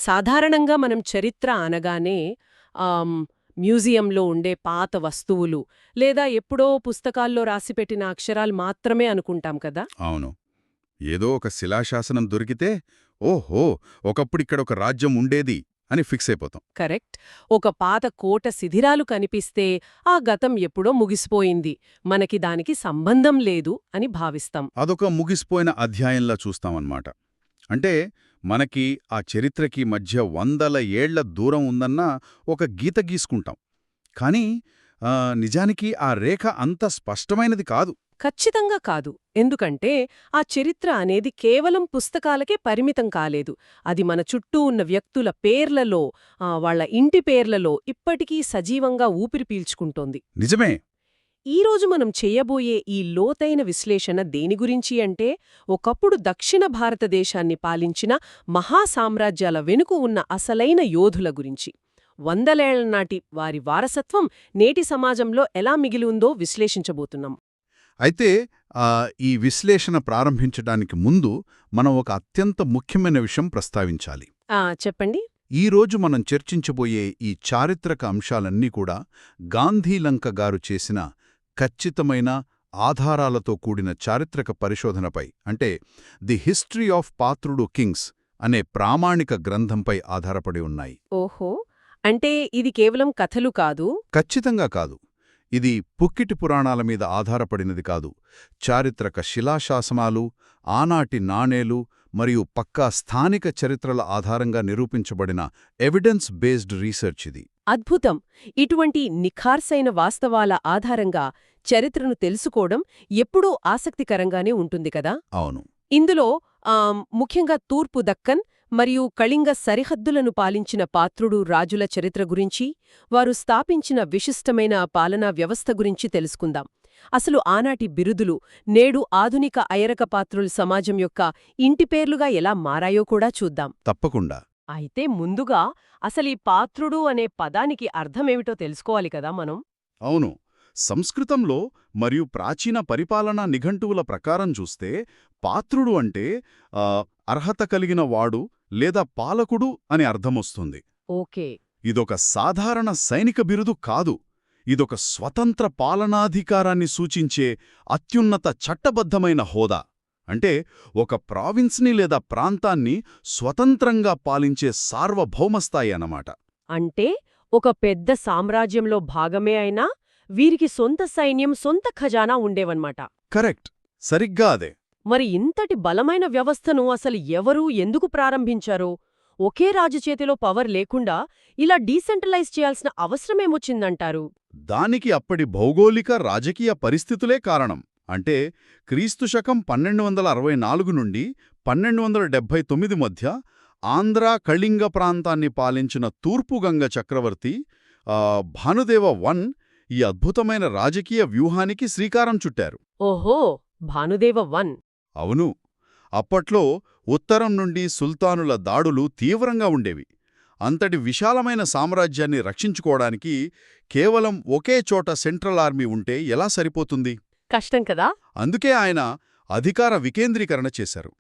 సాధారణంగా మనం చరిత్ర అనగానే ఆమ్, మ్యూజియంలో ఉండే పాత వస్తువులు లేదా ఎప్పుడో పుస్తకాల్లో రాసిపెట్టిన అక్షరాలు మాత్రమే అనుకుంటాం కదా. అవును. ఏదో ఒక శిలాశాసనం దొరికితే ఓహో, ఒకప్పుడిక్కడ ఒక రాజ్యం ఉండేది అని ఫిక్స్ అయిపోతాం. కరెక్ట్. ఒక పాత కోట శిథిరాలు కనిపిస్తే ఆ గతం ఎప్పుడో ముగిసిపోయింది, మనకి దానికి సంబంధం లేదు అని భావిస్తాం. అదొక ముగిసిపోయిన అధ్యాయంలా చూస్తామన్నమాట. అంటే మనకి ఆ చరిత్రకి మధ్య వందల ఏళ్ల దూరం ఉందన్న ఒక గీత గీసుకుంటాం. కానీ నిజానికి ఆ రేఖ అంత స్పష్టమైనది కాదు. ఖచ్చితంగా కాదు. ఎందుకంటే ఆ చరిత్ర అనేది కేవలం పుస్తకాలకే పరిమితం కాలేదు. అది మన చుట్టూ ఉన్న వ్యక్తుల పేర్లలో, వాళ్ళ ఇంటి పేర్లలో ఇప్పటికీ సజీవంగా ఊపిరి పీల్చుకుంటోంది. నిజమే. ఈరోజు మనం చెయ్యబోయే ఈ లోతైన విశ్లేషణ దేని గురించి అంటే, ఒకప్పుడు దక్షిణ భారతదేశాన్ని పాలించిన మహాసామ్రాజ్యాల వెనుక ఉన్న అసలైన యోధుల గురించి. వందలేళ్ల నాటి వారి వారసత్వం నేటి సమాజంలో ఎలా మిగిలి ఉందో విశ్లేషించబోతున్నాం. అయితే ఈ విశ్లేషణ ప్రారంభించడానికి ముందు మనం ఒక అత్యంత ముఖ్యమైన విషయం ప్రస్తావించాలి. చెప్పండి. ఈరోజు మనం చర్చించబోయే ఈ చారిత్రక అంశాలన్నీ కూడా గాంధీలంక గారు చేసిన ఖచ్చితమైన ఆధారాలతో కూడిన చారిత్రక పరిశోధనపై, అంటే the history of Patrudu Kings అనే ప్రామాణిక గ్రంథంపై ఆధారపడి ఉన్నాయి. ఓహో, అంటే ఇది కేవలం కథలు కాదు? ఖచ్చితంగా కాదు. ఇది పుక్కిటి పురాణాల మీద ఆధారపడినది కాదు. చారిత్రక శిలాశాసనాలు, ఆనాటి నాణేలు మరియు పక్కా స్థానిక చరిత్రల ఆధారంగా నిరూపించబడిన ఎవిడెన్స్ బేస్డ్ రీసెర్చ్ ఇది. అద్భుతం. ఇటువంటి నిఖార్సైన వాస్తవాల ఆధారంగా చరిత్రను తెలుసుకోవడం ఎప్పుడూ ఆసక్తికరంగానే ఉంటుంది కదా. అవును. ఇందులో ముఖ్యంగా తూర్పు దక్కన్ మరియు కళింగ సరిహద్దులను పాలించిన పాత్రుడు రాజుల చరిత్ర గురించి, వారు స్థాపించిన విశిష్టమైన పాలనా వ్యవస్థ గురించి తెలుసుకుందాం. అసలు ఆనాటి బిరుదులు నేడు ఆధునిక అయరక పాత్రుల సమాజం యొక్క ఇంటిపేర్లుగా ఎలా మారాయో కూడా చూద్దాం. తప్పకుండా. అయితే ముందుగా అసలీ పాత్రుడు అనే పదానికి అర్థమేమిటో తెలుసుకోవాలి కదా మనం. అవును. సంస్కృతంలో మరియు ప్రాచీన పరిపాలనా నిఘంటువుల ప్రకారం చూస్తే పాత్రుడు అంటే అర్హత కలిగిన వాడు లేదా పాలకుడు అని అర్థమొస్తుంది. ఓకే. ఇదొక సాధారణ సైనిక బిరుదు కాదు. ఇదొక స్వతంత్ర పాలనాధికారాన్ని సూచించే అత్యున్నత చట్టబద్ధమైన హోదా. అంటే ఒక ప్రావిన్స్ని లేదా ప్రాంతాన్ని స్వతంత్రంగా పాలించే సార్వభౌమస్థాయి అన్నమాట. అంటే ఒక పెద్ద సామ్రాజ్యంలో భాగమే అయినా వీరికి సొంత సైన్యం, సొంత ఖజానా ఉండేవన్నమాట. కరెక్ట్. సరిగ్గా అదే. మరి ఇంతటి బలమైన వ్యవస్థను అసలు ఎవరూ ఎందుకు ప్రారంభించారో, ఒకే రాజు చేతిలో పవర్ లేకుండా ఇలా డీసెంట్రలైజ్ చేయాల్సిన అవసరమేమొచ్చిందంటారు? దానికి అప్పటి భౌగోళిక రాజకీయ పరిస్థితులే కారణం. అంటే క్రీస్తు శకం 1264 నుండి 1279 మధ్య ఆంధ్ర కళింగ ప్రాంతాన్ని పాలించిన తూర్పుగంగ చక్రవర్తి భానుదేవ వన్ ఈ అద్భుతమైన రాజకీయ వ్యూహానికి శ్రీకారం చుట్టారు. ఓహో, భానుదేవ వన్. అవును. అప్పట్లో ఉత్తరం నుండి సుల్తానుల దాడులు తీవ్రంగా ఉండేవి. అంతటి విశాలమైన సామ్రాజ్యాన్ని రక్షించుకోవడానికి కేవలం ఒకే చోట సెంట్రల్ ఆర్మీ ఉంటే ఎలా సరిపోతుంది? కష్టం కదా. అందుకే ఆయన అధికార వికేంద్రీకరణ చేశారు.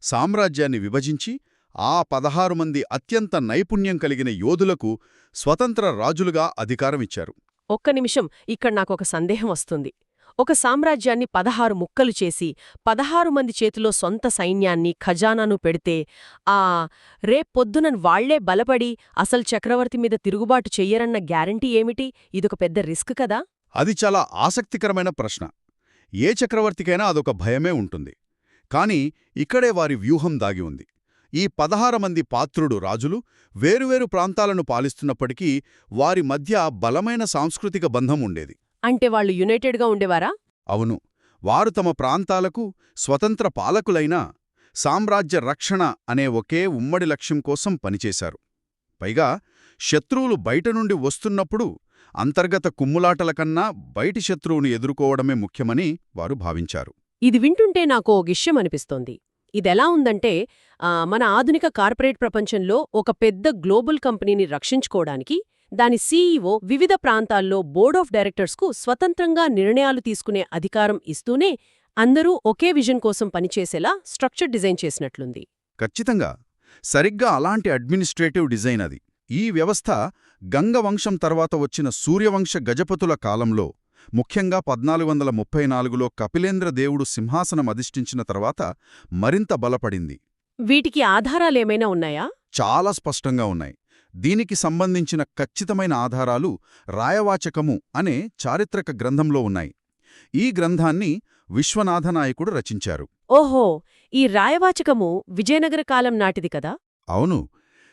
సామ్రాజ్యాన్ని విభజించి ఆ 16 మంది అత్యంత నైపుణ్యం కలిగిన యోధులకు స్వతంత్ర రాజులుగా అధికారమిచ్చారు. ఒక్క నిమిషం, ఇక్కడ నాకొక సందేహం వస్తుంది. ఒక సామ్రాజ్యాన్ని 16 ముక్కలు చేసి 16 మంది చేతిలో సొంత సైన్యాన్ని, ఖజానాను పెడితే రేపొద్దున వాళ్లే బలపడి అసలు చక్రవర్తి మీద తిరుగుబాటు చెయ్యరన్న గ్యారంటీ ఏమిటి? ఇదొక పెద్ద రిస్క్ కదా. అది చాలా ఆసక్తికరమైన ప్రశ్న. ఏ చక్రవర్తికైనా అదొక భయమే ఉంటుంది. కాని ఇక్కడే వారి వ్యూహం దాగి ఉంది. ఈ 16 మంది పాత్రుడు రాజులు వేరువేరు ప్రాంతాలను పాలిస్తున్నప్పటికీ వారి మధ్య బలమైన సాంస్కృతిక బంధం ఉండేది. అంటే వాళ్ళు యునైటెడ్గా ఉండేవారా? అవును. వారు తమ ప్రాంతాలకు స్వతంత్ర పాలకులైనా సామ్రాజ్య రక్షణ అనే ఒకే ఉమ్మడి లక్ష్యం కోసం పనిచేశారు. పైగా శత్రువులు బయట నుండి వస్తున్నప్పుడు అంతర్గత కుమ్ములాటల కన్నా బయటి శత్రువును ఎదుర్కోవడమే ముఖ్యమని వారు భావించారు. ఇది వింటుంటే నాకు ఓ విషయం అనిపిస్తోంది. ఇదెలా ఉందంటే, మన ఆధునిక కార్పొరేట్ ప్రపంచంలో ఒక పెద్ద గ్లోబల్ కంపెనీని రక్షించుకోవడానికి దాని సీఈఓ వివిధ ప్రాంతాల్లో బోర్డ్ ఆఫ్ డైరెక్టర్స్కు స్వతంత్రంగా నిర్ణయాలు తీసుకునే అధికారం ఇస్తూనే అందరూ ఒకే విజన్ కోసం పనిచేసేలా స్ట్రక్చర్ డిజైన్ చేసినట్లుంది. ఖచ్చితంగా. సరిగ్గా అలాంటి అడ్మినిస్ట్రేటివ్ డిజైన్ అది. ఈ వ్యవస్థ గంగవంశం తర్వాత వచ్చిన సూర్యవంశ గజపతుల కాలంలో, ముఖ్యంగా 1434లో కపిలేంద్ర దేవుడు సింహాసనం అధిష్ఠించిన తర్వాత మరింత బలపడింది. వీటికి ఆధారాలేమైనా ఉన్నాయా? చాలా స్పష్టంగా ఉన్నాయి. దీనికి సంబంధించిన ఖచ్చితమైన ఆధారాలు రాయవాచకము అనే చారిత్రక గ్రంథంలో ఉన్నాయి. ఈ గ్రంథాన్ని విశ్వనాథనాయకుడు రచించారు. ఓహో, ఈ రాయవాచకము విజయనగర కాలం నాటిది కదా? అవును.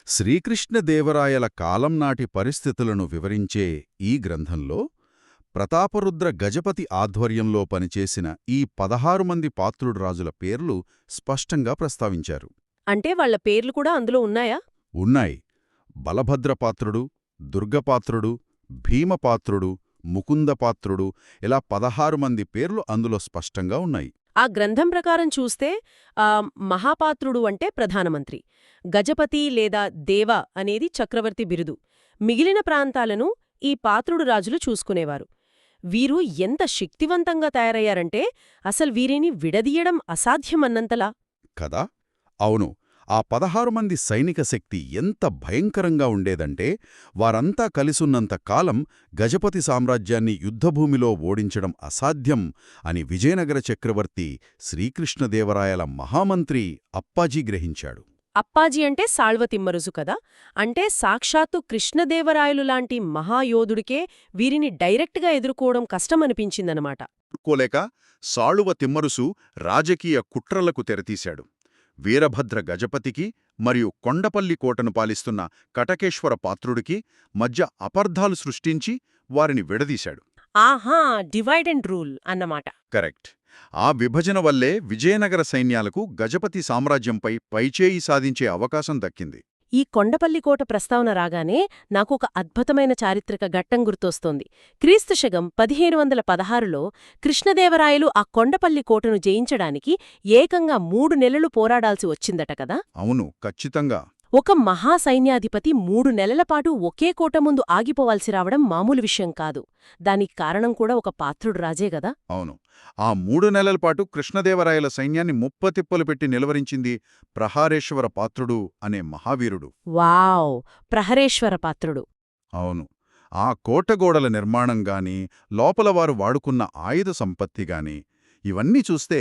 శ్రీకృష్ణదేవరాయల కాలం నాటి పరిస్థితులను వివరించే ఈ గ్రంథంలో ప్రతాపరుద్ర గజపతి ఆధ్వర్యంలో పనిచేసిన ఈ 16 మంది పాత్రుడు రాజుల పేర్లు స్పష్టంగా ప్రస్తావించారు. అంటే వాళ్ల పేర్లు కూడా అందులో ఉన్నాయా? ఉన్నాయి. బలభద్రపాత్రుడు, దుర్గపాత్రుడు, భీమపాత్రుడు, ముకుందపాత్రుడు, ఇలా 16 మంది పేర్లు అందులో స్పష్టంగా ఉన్నాయి. ఆ గ్రంథం ప్రకారం చూస్తే మహాపాత్రుడు అంటే ప్రధానమంత్రి, గజపతి లేదా దేవ అనేది చక్రవర్తి బిరుదు, మిగిలిన ప్రాంతాలను ఈ పాత్రుడు రాజులు చూసుకునేవారు. వీరు ఎంత శక్తివంతంగా తయారయ్యారంటే అసలు వీరిని విడదీయడం అసాధ్యమన్నంతలా. కదా? అవును. ఆ 16 మంది సైనిక శక్తి ఎంత భయంకరంగా ఉండేదంటే వారంతా కలిసున్నంత కాలం గజపతి సామ్రాజ్యాన్ని యుద్ధభూమిలో ఓడించడం అసాధ్యం అని విజయనగర చక్రవర్తి శ్రీకృష్ణదేవరాయల మహామంత్రి అప్పాజీ గ్రహించాడు. అప్పాజీ అంటే సాళ్వ తిమ్మరుసు కదా? అంటే సాక్షాత్తు కృష్ణదేవరాయలు లాంటి మహాయోధుడికే వీరిని డైరెక్ట్గా ఎదుర్కోవడం కష్టమనిపించిందనమాట. కోలేక సాళువ తిమ్మరుసు రాజకీయ కుట్రలకు తెరతీశాడు. వీరభద్ర గజపతికి మరియు కొండపల్లి కోటను పాలిస్తున్న కటకేశ్వర పాత్రుడికి మధ్య అపర్ధాలు సృష్టించి వారిని విడదీశాడు. ఆహా, డివైడ్ అండ్ రూల్ అన్నమాట. కరెక్ట్. ఆ విభజన వల్లే విజయనగర సైన్యాలకు గజపతి సామ్రాజ్యంపై పైచేయి సాధించే అవకాశం దక్కింది. ఈ కొండపల్లి కోట ప్రస్తావన రాగానే నాకు ఒక అద్భుతమైన చారిత్రక ఘట్టం గుర్తొస్తోంది. క్రీస్తుశకం 1516లో కృష్ణదేవరాయలు ఆ కొండపల్లి కోటను జయించడానికి ఏకంగా 3 నెలలు పోరాడాల్సి వచ్చిందట కదా? అవును, ఖచ్చితంగా. ఒక మహాసైన్యాధిపతి 3 నెలలపాటు ఒకే కోట ముందు ఆగిపోవాల్సి రావడం మామూలు విషయం కాదు. దానికి కారణం కూడా ఒక పాత్రుడు రాజే గదా? అవును. ఆ 3 నెలల పాటు కృష్ణదేవరాయల సైన్యాన్ని ముప్పతిప్పలు పెట్టి నిలవరించింది ప్రహారేశ్వర పాత్రుడు అనే మహావీరుడు. వావ్! ప్రహరేశ్వర పాత్రుడు. అవును. ఆ కోటగోడల నిర్మాణంగాని, లోపల వారు వాడుకున్న ఆయుధ సంపత్తిగాని ఇవన్నీ చూస్తే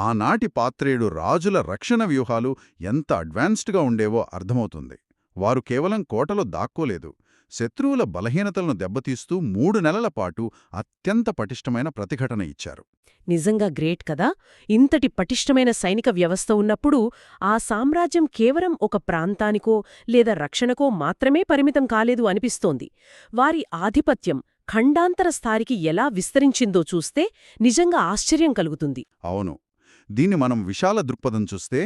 ఆనాటి పాత్రేయుడు రాజుల రక్షణ వ్యూహాలు ఎంత అడ్వాన్స్డ్గా ఉండేవో అర్థమవుతుంది. వారు కేవలం కోటలో దాక్కోలేదు, శత్రువుల బలహీనతలను దెబ్బతీస్తూ 3 నెలల పాటు అత్యంత పటిష్టమైన ప్రతిఘటన ఇచ్చారు. నిజంగా గ్రేట్ కదా? ఇంతటి పటిష్టమైన సైనిక వ్యవస్థ ఉన్నప్పుడు ఆ సామ్రాజ్యం కేవలం ఒక ప్రాంతానికో లేదా రక్షణకో మాత్రమే పరిమితం కాలేదు అనిపిస్తోంది. వారి ఆధిపత్యం ఖండాంతర స్థాయికి ఎలా విస్తరించిందో చూస్తే నిజంగా ఆశ్చర్యం కలుగుతుంది. అవును. దీన్ని మనం విశాల దృక్పథం చూస్తే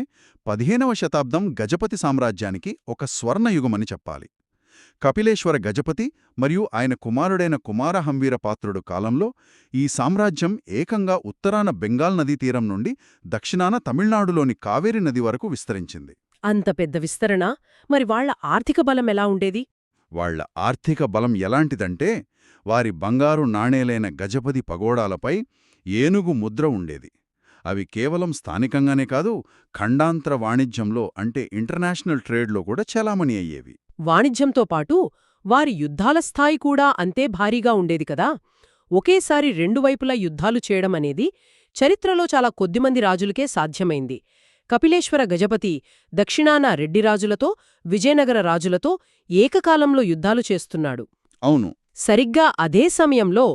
15వ శతాబ్దం గజపతి సామ్రాజ్యానికి ఒక స్వర్ణయుగమని చెప్పాలి. కపిలేశ్వర గజపతి మరియు ఆయన కుమారుడైన కుమారహంవీర పాత్రుడు కాలంలో ఈ సామ్రాజ్యం ఏకంగా ఉత్తరాన బెంగాల్ నదీ తీరం నుండి దక్షిణాన తమిళనాడులోని కావేరి నది వరకు విస్తరించింది. అంత పెద్ద విస్తరణ? మరి వాళ్ల ఆర్థిక బలం ఎలా ఉండేది? వాళ్ల ఆర్థిక బలం ఎలాంటిదంటే వారి బంగారు నాణేలైన గజపతి పగోడాలపై ఏనుగు ముద్ర ఉండేది. అవి కేవలం స్థానికంగానే కాదు, ఖండాంతర వాణిజ్యంలో అంటే ఇంటర్నేషనల్ ట్రేడ్లో కూడా చలామణి అయ్యేవి. వాణిజ్యంతో పాటు వారి యుద్ధాల స్థాయి కూడా అంతే భారీగా ఉండేది కదా? ఒకేసారి 2 వైపులా యుద్ధాలు చేయడం అనేది చరిత్రలో చాలా కొద్దిమంది రాజులకే సాధ్యమైంది. కపిలేశ్వర గజపతి దక్షిణాన రెడ్డి రాజులతో, విజయనగర రాజులతో ఏకకాలంలో యుద్ధాలు చేస్తున్నాడు. అవును. సరిగ్గా అదే సమయంలో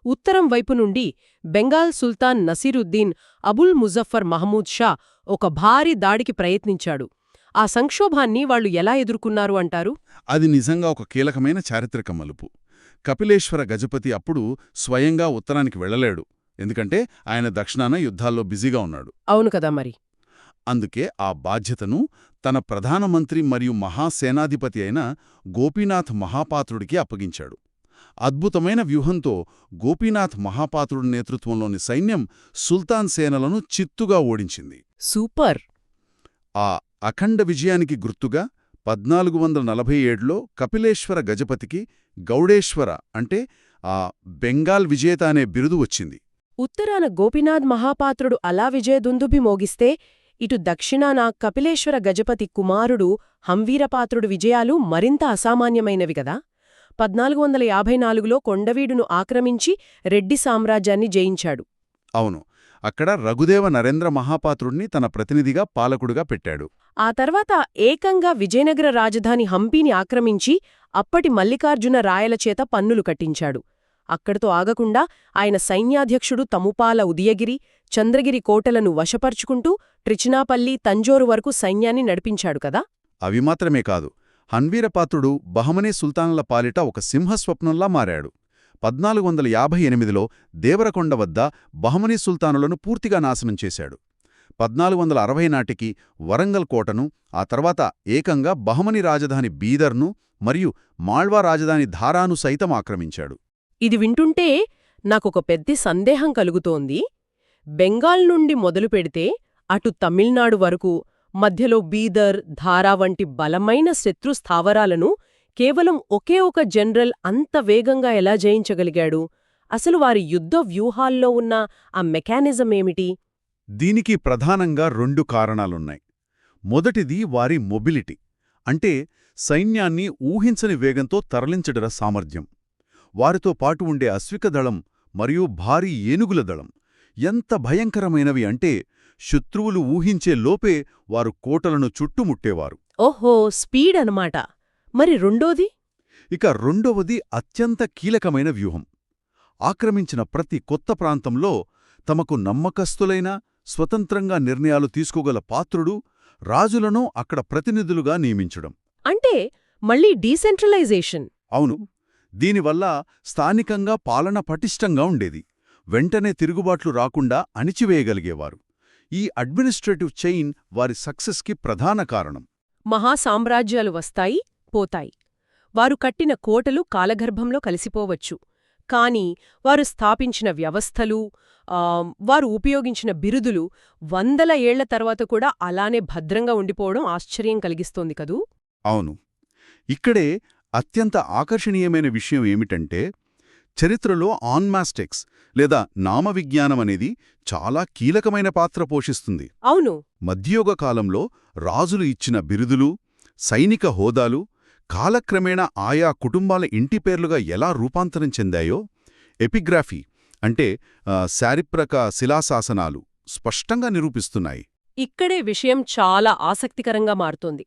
ఉత్తరం వైపు నుండి బెంగాల్ సుల్తాన్ నసీరుద్దీన్ అబుల్ ముజఫర్ మహమూద్ షా ఒక భారీ దాడికి ప్రయత్నించాడు. ఆ సంక్షోభాన్ని వాళ్లు ఎలా ఎదుర్కొన్నారు అంటారు? అది నిజంగా ఒక కీలకమైన చారిత్రక మలుపు. కపిలేశ్వర గజపతి అప్పుడు స్వయంగా ఉత్తరానికి వెళ్లలేడు, ఎందుకంటే ఆయన దక్షిణాన యుద్ధాల్లో బిజీగా ఉన్నాడు. అవును కదా మరి. అందుకే ఆ బాధ్యతను తన ప్రధానమంత్రి మరియు మహాసేనాధిపతి అయిన గోపీనాథ్ మహాపాత్రుడికి అప్పగించాడు. అద్భుతమైన వ్యూహంతో గోపీనాథ్ మహాపాత్రుడి నేతృత్వంలోని సైన్యం సుల్తాన్ సేనలను చిత్తుగా ఓడించింది. సూపర్! ఆ అఖండ విజయానికి గుర్తుగా 1447లో కపిలేశ్వర గజపతికి గౌడేశ్వర అంటే ఆ బెంగాల్ విజేత అనే బిరుదు వచ్చింది. ఉత్తరాన గోపీనాథ్ మహాపాత్రుడు అలా విజయదుందుభి మోగిస్తే ఇటు దక్షిణాన కపిలేశ్వర గజపతి కుమారుడు హంవీరపాత్రుడు విజయాలు మరింత అసామాన్యమైనవి గదా. 1454లో కొండవీడును ఆక్రమించి రెడ్డి సామ్రాజ్యాన్ని జయించాడు. అవును, అక్కడ రఘుదేవ నరేంద్ర మహాపాత్రుణ్ణి తన ప్రతినిధిగా పాలకుడుగా పెట్టాడు. ఆ తర్వాత ఏకంగా విజయనగర రాజధాని హంపీని ఆక్రమించి అప్పటి మల్లికార్జున రాయలచేత పన్నులు కట్టించాడు. అక్కడితో ఆగకుండా ఆయన సైన్యాధ్యక్షుడు తముపాల ఉదయగిరి, చంద్రగిరి కోటలను వశపర్చుకుంటూ ట్రిచినాపల్లి, తంజోరు వరకు సైన్యాన్ని నడిపించాడు కదా. అవి మాత్రమే కాదు, హన్వీరపాత్రుడు బహమనీ సుల్తానుల పాలిట ఒక సింహస్వప్నంలా మారాడు. 1458లో దేవరకొండ వద్ద బహమనీ సుల్తానులను పూర్తిగా నాశనం చేశాడు. 1460 నాటికి వరంగల్ కోటను, ఆ తర్వాత ఏకంగా బహమనీ రాజధాని బీదర్ను మరియు మాళ్వా రాజధాని ధారాను సైతం ఆక్రమించాడు. ఇది వింటుంటే నాకొక పెద్ద సందేహం కలుగుతోంది. బెంగాల్ నుండి మొదలుపెడితే అటు తమిళనాడు వరకు మధ్యలో బీదర్, ధారా వంటి బలమైన శత్రు స్థావరాలను కేవలం ఒకే ఒక జనరల్ అంత వేగంగా ఎలా జయించగలిగాడు? అసలు వారి యుద్ధ వ్యూహాల్లో ఉన్న ఆ మెకానిజం ఏమిటి? దీనికి ప్రధానంగా 2 కారణాలున్నాయి. మొదటిది వారి మొబిలిటీ, అంటే సైన్యాన్ని ఊహించని వేగంతో తరలించడర సామర్థ్యం. వారితో పాటు ఉండే అశ్వికదళం మరియు భారీ ఏనుగుల దళం ఎంత భయంకరమైనవి అంటే శత్రువులు ఊహించే లోపే వారు కోటలను చుట్టుముట్టేవారు. ఓహో, స్పీడ్ అనమాట. మరి రెండోది? ఇక రెండవది అత్యంత కీలకమైన వ్యూహం. ఆక్రమించిన ప్రతి కొత్త ప్రాంతంలో తమకు నమ్మకస్తులైన, స్వతంత్రంగా నిర్ణయాలు తీసుకోగల పాత్రుడు, రాజులను అక్కడ ప్రతినిధులుగా నియమించడం. అంటే మళ్ళీ డీసెంట్రలైజేషన్. అవును, దీనివల్ల స్థానికంగా పాలన పటిష్టంగా ఉండేది. వెంటనే తిరుగుబాట్లు రాకుండా అణిచివేయగలిగేవారు. ఈ అడ్మినిస్ట్రేటివ్ చైన్ వారి సక్సెస్కి ప్రధాన కారణం. మహాసామ్రాజ్యాలు వస్తాయి, పోతాయి. వారు కట్టిన కోటలు కాలగర్భంలో కలిసిపోవచ్చు. కాని వారు స్థాపించిన వ్యవస్థలు, వారు ఉపయోగించిన బిరుదులు వందల ఏళ్ల తర్వాత కూడా అలానే భద్రంగా ఉండిపోవడం ఆశ్చర్యం కలిగిస్తోంది కదూ. అవును, ఇక్కడే అత్యంత ఆకర్షణీయమైన విషయం ఏమిటంటే, చరిత్రలో ఆన్మాస్టెక్స్ లేదా నామవిజ్ఞానం అనేది చాలా కీలకమైన పాత్ర పోషిస్తుంది. అవును, మధ్యయుగ కాలంలో రాజులు ఇచ్చిన బిరుదులు, సైనిక హోదాలు కాలక్రమేణా ఆయా కుటుంబాల ఇంటి పేర్లుగా ఎలా రూపాంతరం చెందాయో ఎపిగ్రాఫీ అంటే శారిప్రక శిలాశాసనాలు స్పష్టంగా నిరూపిస్తున్నాయి. ఇక్కడే విషయం చాలా ఆసక్తికరంగా మారుతోంది.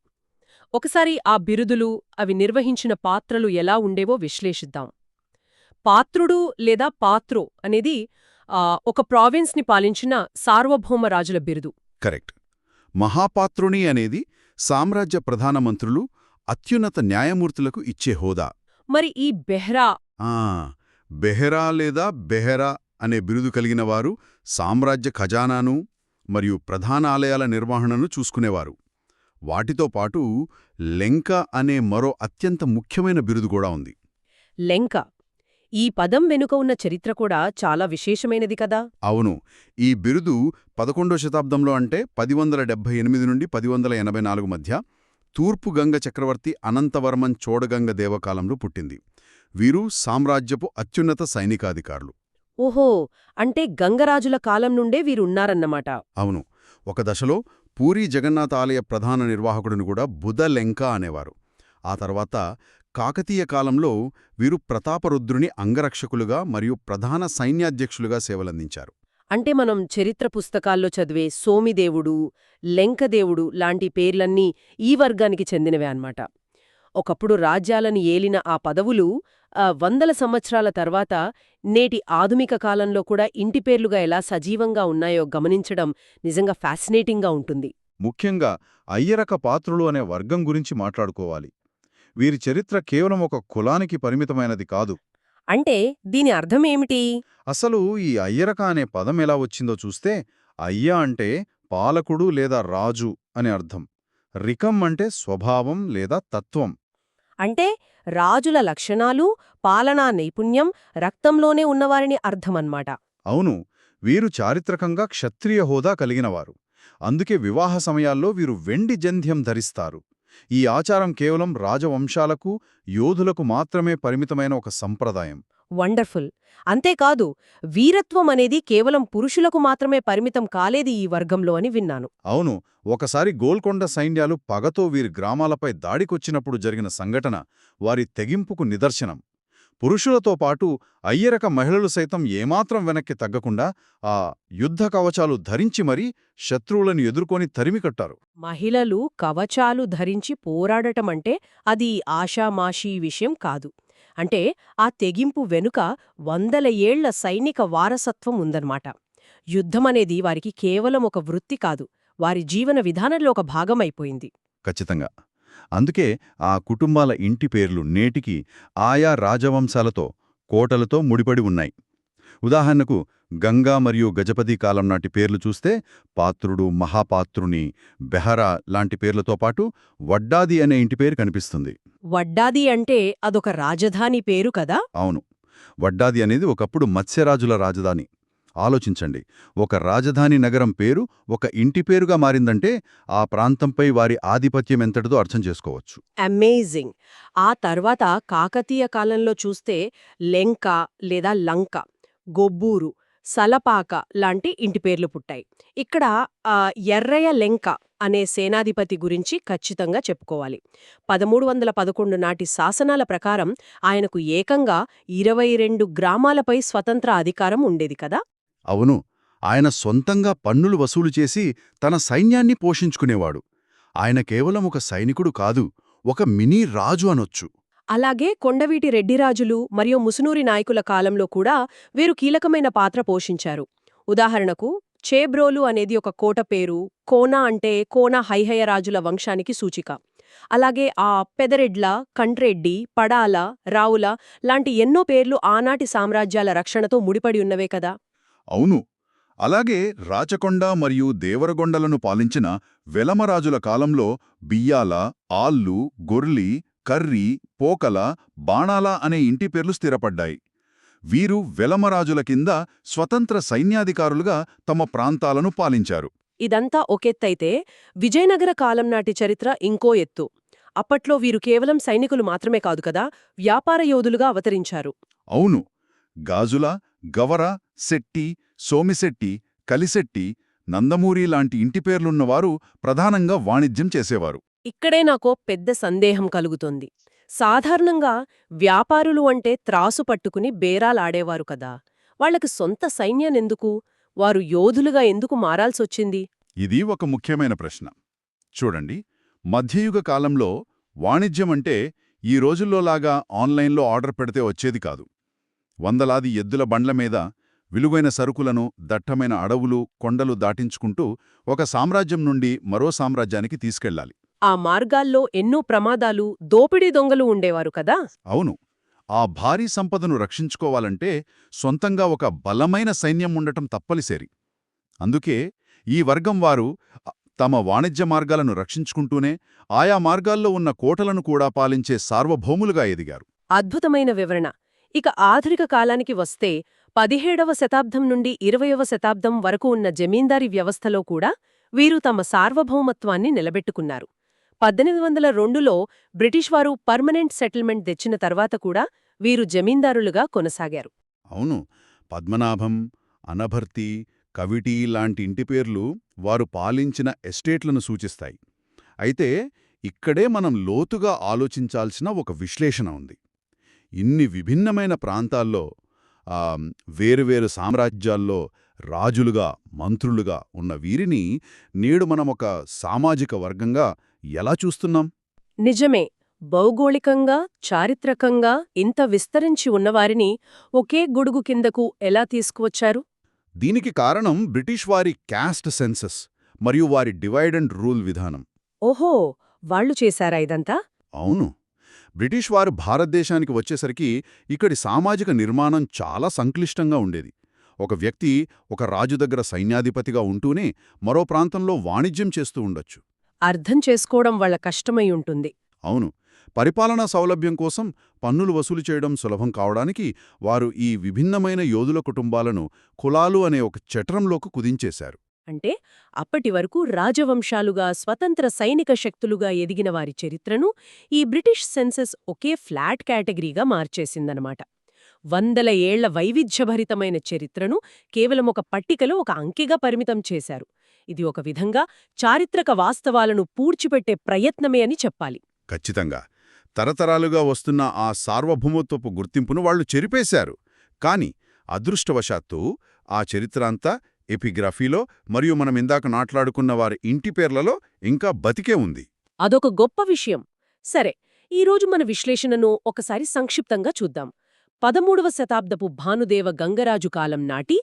ఒకసారి ఆ బిరుదులు, అవి నిర్వహించిన పాత్రలు ఎలా ఉండేవో విశ్లేషిద్దాం. పాత్రుడు లేదా పాత్రో అనేది ఒక ప్రావిన్స్ని పాలించిన సార్వభౌమ రాజుల బిరుదు. కరెక్ట్. మహాపాత్రుని అనేది సామ్రాజ్య ప్రధానమంత్రులు, అత్యున్నత న్యాయమూర్తులకు ఇచ్చే హోదా. మరి ఈ బెహ్రా బెహెరా లేదా బెహెరా అనే బిరుదు కలిగిన వారు సామ్రాజ్య ఖజానాను మరియు ప్రధాన ఆలయాల నిర్వహణను చూసుకునేవారు. వాటితో పాటు లెంక అనే మరో అత్యంత ముఖ్యమైన బిరుదు కూడా ఉంది. లెంక. ఈ పదం వెనుక ఉన్న చరిత్ర కూడా చాలా విశేషమైనది కదా. అవును, ఈ బిరుదు 11వ శతాబ్దంలో అంటే 1078 నుండి 1084 మధ్య తూర్పు గంగ చక్రవర్తి అనంతవర్మన్ చోడగంగ దేవకాలంలో పుట్టింది. వీరు సామ్రాజ్యపు అత్యున్నత సైనికాధికారులు. ఓహో, అంటే గంగరాజుల కాలం నుండే వీరున్నారన్నమాట. అవును, ఒక దశలో పూరీ జగన్నాథ ఆలయ ప్రధాన నిర్వాహకుడిని కూడా బుధలెంక అనేవారు. ఆ తర్వాత కాకతీయ కాలంలో వీరు ప్రతాపరుద్రుని అంగరక్షకులుగా మరియు ప్రధాన సైన్యాధ్యక్షులుగా సేవలందించారు. అంటే మనం చరిత్ర పుస్తకాల్లో చదివే సోమిదేవుడు, లెంకదేవుడు లాంటి పేర్లన్నీ ఈ వర్గానికి చెందినవే అన్నమాట. ఒకప్పుడు రాజ్యాలను ఏలిన ఆ పదవులు వందల సంవత్సరాల తర్వాత నేటి ఆధునిక కాలంలో కూడా ఇంటి పేర్లుగా ఎలా సజీవంగా ఉన్నాయో గమనించడం నిజంగా ఫ్యాసినేటింగ్గా ఉంటుంది. ముఖ్యంగా అయ్యరక పాత్రులు అనే వర్గం గురించి మాట్లాడుకోవాలి. వీరి చరిత్ర కేవలం ఒక కులానికి పరిమితమైనది కాదు. అంటే దీని అర్థమేమిటి? అసలు ఈ అయ్యరక అనే పదం ఎలా వచ్చిందో చూస్తే, అయ్య అంటే పాలకుడు లేదా రాజు అని అర్థం. రికం అంటే స్వభావం లేదా తత్వం. అంటే రాజుల లక్షణాలు, పాలనా నైపుణ్యం రక్తంలోనే ఉన్నవారిని అర్థమన్నమాట. అవును, వీరు చారిత్రకంగా క్షత్రియ హోదా కలిగినవారు. అందుకే వివాహ సమయాల్లో వీరు వెండి జంధ్యం ధరిస్తారు. ఈ ఆచారం కేవలం రాజవంశాలకు, యోధులకు మాత్రమే పరిమితమైన ఒక సంప్రదాయం. వండర్ఫుల్. అంతేకాదు, వీరత్వం అనేది కేవలం పురుషులకు మాత్రమే పరిమితం కాలేదు ఈ వర్గంలో అని విన్నాను. అవును, ఒకసారి గోల్కొండ సైన్యాలు పగతో వీరి గ్రామాలపై దాడికొచ్చినప్పుడు జరిగిన సంఘటన వారి తెగింపుకు నిదర్శనం. పురుషులతో పాటు అయ్యరక మహిళలు సైతం ఏమాత్రం వెనక్కి తగ్గకుండా ఆ యుద్ధ కవచాలు ధరించి మరీ శత్రువులను ఎదుర్కొని తరిమికట్టారు. మహిళలు కవచాలు ధరించి పోరాడటమంటే అది ఆషామాషీ విషయం కాదు. అంటే ఆ తెగింపు వెనుక వందల ఏళ్ల సైనిక వారసత్వం ఉందన్నమాట. యుద్ధమనేది వారికి కేవలం ఒక వృత్తి కాదు, వారి జీవన విధానంలో ఒక భాగమైపోయింది. ఖచ్చితంగా. అందుకే ఆ కుటుంబాల ఇంటి పేర్లు నేటికి ఆయా రాజవంశాలతో, కోటలతో ముడిపడి ఉన్నాయి. ఉదాహరణకు గంగా మరియు గజపతి కాలం నాటి పేర్లు చూస్తే పాత్రుడు, మహాపాత్రుని, బెహరా లాంటి పేర్లతో పాటు వడ్డాది అనే ఇంటి పేరు కనిపిస్తుంది. వడ్డాది అంటే అదొక రాజధాని పేరు కదా? అవును, వడ్డాది అనేది ఒకప్పుడు మత్స్యరాజుల రాజధాని. ఆలోచించండి, ఒక రాజధాని నగరం పేరు ఒక ఇంటి పేరుగా మారిందంటే ఆ ప్రాంతంపై వారి ఆధిపత్యం ఎంతటిదో అర్థం చేసుకోవచ్చు. అమేజింగ్. ఆ తర్వాత కాకతీయ కాలంలో చూస్తే లెంక లేదా లంక, గొబ్బూరు, సలపాక లాంటి ఇంటి పేర్లు పుట్టాయి. ఇక్కడ ఎర్రయ్య లెంక అనే సేనాధిపతి గురించి ఖచ్చితంగా చెప్పుకోవాలి. 1311 నాటి శాసనాల ప్రకారం ఆయనకు ఏకంగా 22 గ్రామాలపై స్వతంత్ర అధికారం ఉండేది కదా? అవును, ఆయన సొంతంగా పన్నులు వసూలు చేసి తన సైన్యాన్ని పోషించుకునేవాడు. ఆయన కేవలం ఒక సైనికుడు కాదు, ఒక మినీ రాజు అనొచ్చు. అలాగే కొండవీటి రెడ్డిరాజులు మరియు ముసునూరి నాయకుల కాలంలో కూడా వీరు కీలకమైన పాత్ర పోషించారు. ఉదాహరణకు చేబ్రోలు అనేది ఒక కోట పేరు, కోన అంటే కోన హైహయ రాజుల వంశానికి సూచిక. అలాగే పెదరెడ్ల, కంట్రెడ్డి, పడాల, రావుల లాంటి ఎన్నో పేర్లు ఆనాటి సామ్రాజ్యాల రక్షణతో ముడిపడి ఉన్నవే కదా? అవును, అలాగే రాచకొండ మరియు దేవరగొండలను పాలించిన వెలమరాజుల కాలంలో బియ్యాల, ఆల్లు, గొర్లి, కర్రి, పోకల, బాణాల అనే ఇంటి పేర్లు స్థిరపడ్డాయి. వీరు వెలమరాజుల కింద స్వతంత్ర సైన్యాధికారులుగా తమ ప్రాంతాలను పాలించారు. ఇదంతా ఒకెత్తైతే విజయనగర కాలం నాటి చరిత్ర ఇంకో ఎత్తు. అప్పట్లో వీరు కేవలం సైనికులు మాత్రమే కాదు కదా, వ్యాపార యోధులుగా అవతరించారు. అవును, గాజుల, గవర, శెట్టి, సోమిశెట్టి, కలిశెట్టి, నందమూరి లాంటి ఇంటి పేర్లున్నవారు ప్రధానంగా వాణిజ్యం చేసేవారు. ఇక్కడే నాకో పెద్ద సందేహం కలుగుతోంది. సాధారణంగా వ్యాపారులు అంటే త్రాసు పట్టుకుని బేరాలాడేవారు కదా, వాళ్లకు సొంత సైన్యానెందుకు, వారు యోధులుగా ఎందుకు మారాల్సొచ్చింది? ఇది ఒక ముఖ్యమైన ప్రశ్న. చూడండి, మధ్యయుగ కాలంలో వాణిజ్యమంటే ఈ రోజుల్లోలాగా ఆన్లైన్లో ఆర్డర్ పెడితే వచ్చేది కాదు. వందలాది ఎద్దుల బండ్ల మీద విలువైన సరుకులను దట్టమైన అడవులు, కొండలు దాటించుకుంటూ ఒక సామ్రాజ్యం నుండి మరో సామ్రాజ్యానికి తీసుకెళ్లాలి. ఆ మార్గాల్లో ఎన్నో ప్రమాదాలు, దోపిడీ దొంగలు ఉండేవారు కదా? అవును, ఆ భారీ సంపదను రక్షించుకోవాలంటే సొంతంగా ఒక బలమైన సైన్యం ఉండటం తప్పనిసరి. అందుకే ఈ వర్గం వారు తమ వాణిజ్య మార్గాలను రక్షించుకుంటూనే ఆయా మార్గాల్లో ఉన్న కోటలను కూడా పాలించే సార్వభౌములుగా ఎదిగారు. అద్భుతమైన వివరణ. ఇక ఆధునిక కాలానికి వస్తే 17వ శతాబ్దం నుండి 20వ శతాబ్దం వరకు ఉన్న జమీందారీ వ్యవస్థలో కూడా వీరు తమ సార్వభౌమత్వాన్ని నిలబెట్టుకున్నారు. 1802లో బ్రిటిష్ వారు పర్మనెంట్ సెటిల్మెంట్ తెచ్చిన తర్వాత కూడా వీరు జమీందారులుగా కొనసాగారు. అవును, పద్మనాభం, అనభర్తి, కవిటి లాంటి ఇంటి పేర్లు వారు పాలించిన ఎస్టేట్లను సూచిస్తాయి. అయితే ఇక్కడే మనం లోతుగా ఆలోచించాల్సిన ఒక విశ్లేషణ ఉంది. ఇన్ని విభిన్నమైన ప్రాంతాల్లో వేరువేరు సామ్రాజ్యాల్లో రాజులుగా, మంత్రులుగా ఉన్న వీరిని నేడు మనమొక సామాజిక వర్గంగా ఎలా చూస్తున్నాం? నిజమే. భౌగోళికంగా, చారిత్రకంగా ఇంత విస్తరించి ఉన్నవారిని ఒకే గొడుగు కిందకు ఎలా తీసుకువచ్చారు? దీనికి కారణం బ్రిటిష్ వారి క్యాస్ట్ సెన్సస్ మరియు వారి డివైడ్ అండ్ రూల్ విధానం. ఓహో, వాళ్లు చేశారా ఇదంతా? అవును, బ్రిటిష్ వారు భారతదేశానికి వచ్చేసరికి ఇక్కడి సామాజిక నిర్మాణం చాలా సంక్లిష్టంగా ఉండేది. ఒక వ్యక్తి ఒక రాజు దగ్గర సైన్యాధిపతిగా ఉంటూనే మరో ప్రాంతంలో వాణిజ్యం చేస్తూ ఉండొచ్చు. అర్థం చేసుకోవడం వాళ్ళ కష్టమై ఉంటుంది. అవును, పరిపాలనా సౌలభ్యం కోసం పన్నులు వసూలు చేయడం సులభం కావడానికి వారు ఈ విభిన్నమైన యోధుల కుటుంబాలను కులాలు అనే ఒక చట్రంలోకి కుదించేశారు. అంటే అప్పటి వరకు రాజవంశాలుగా, స్వతంత్ర సైనిక శక్తులుగా ఎదిగిన వారి చరిత్రను ఈ బ్రిటిష్ సెన్సస్ ఒకే ఫ్లాట్ కేటగిరీగా మార్చేసిందనమాట. వందల ఏళ్ల వైవిధ్యభరితమైన చరిత్రను కేవలం ఒక పట్టికలో ఒక అంకెగా పరిమితం చేశారు. ఇది ఒక విధంగా చారిత్రక వాస్తవాలను పూడ్చిపెట్టే ప్రయత్నమే అని చెప్పాలి. ఖచ్చితంగా. తరతరాలుగా వస్తున్న ఆ సార్వభౌమత్వపు గుర్తింపును వాళ్లు చెరిపేశారు. కాని అదృష్టవశాత్తు ఆ చరిత్ర అంతా ఎపిగ్రఫీలో మరియు మనమిందాక నాట్లాడుకున్న వారి ఇంటి పేర్లలో ఇంకా బతికే ఉంది. అదొక గొప్ప విషయం. సరే, ఈరోజు మన విశ్లేషణను ఒకసారి సంక్షిప్తంగా చూద్దాం. 13వ శతాబ్దపు భానుదేవ గంగరాజు కాలం నాటి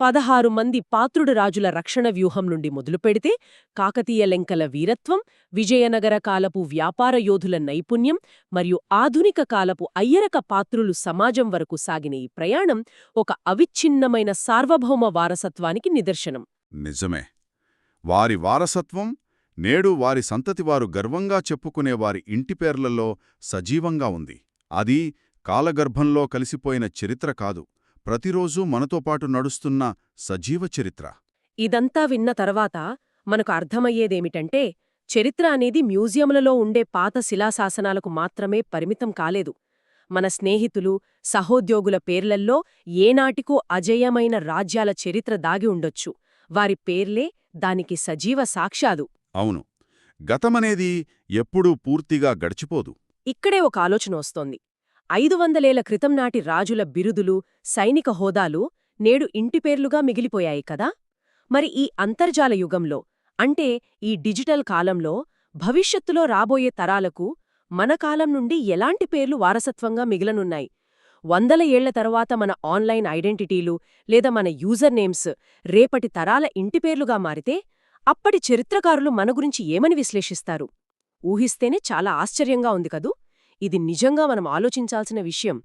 16 మంది పాత్రుడు రాజుల రక్షణ వ్యూహం నుండి మొదలుపెడితే కాకతీయ లెంకల వీరత్వం, విజయనగర కాలపు వ్యాపార యోధుల నైపుణ్యం మరియు ఆధునిక కాలపు అయ్యరక పాత్రులు సమాజం వరకు సాగిన ఈ ప్రయాణం ఒక అవిచ్ఛిన్నమైన సార్వభౌమ వారసత్వానికి నిదర్శనం. నిజమే. వారి వారసత్వం నేడు వారి సంతతివారు గర్వంగా చెప్పుకునే వారి ఇంటి పేర్లలో సజీవంగా ఉంది. అది కాలగర్భంలో కలిసిపోయిన చరిత్ర కాదు, ప్రతిరోజూ మనతో పాటు నడుస్తున్న సజీవ చరిత్ర. ఇదంతా విన్న తర్వాత మనకు అర్థమయ్యేదేమిటంటే, చరిత్ర అనేది మ్యూజియంలలో ఉండే పాత శిలాశాసనాలకు మాత్రమే పరిమితం కాలేదు. మన స్నేహితులు, సహోద్యోగుల పేర్లల్లో ఏనాటికో అజేయమైన రాజ్యాల చరిత్ర దాగి ఉండొచ్చు. వారి పేర్లే దానికి సజీవ సాక్ష్యాలు. అవును. గతమనేది ఎప్పుడూ పూర్తిగా గడిచిపోదు. ఇక్కడే ఒక ఆలోచన వస్తోంది. 500 ఏళ్ల క్రితం నాటి రాజుల బిరుదులు, సైనిక హోదాలు నేడు ఇంటిపేర్లుగా మిగిలిపోయాయి కదా? మరి ఈ అంతర్జాల యుగంలో, అంటే ఈ డిజిటల్ కాలంలో, భవిష్యత్తులో రాబోయే తరాలకు మన కాలం నుండి ఎలాంటి పేర్లు వారసత్వంగా మిగిలనున్నాయి? 100 ఏళ్ల తర్వాత మన ఆన్లైన్ ఐడెంటిటీలు లేదా మన యూజర్ నేమ్స్ రేపటి తరాల ఇంటిపేర్లుగా మారితే అప్పటి చరిత్రకారులు మన గురించి ఏమని విశ్లేషిస్తారు? ఊహిస్తేనే చాలా ఆశ్చర్యంగా ఉంది కదూ? ఇది నిజంగా మనం ఆలోచించాల్సిన విషయం.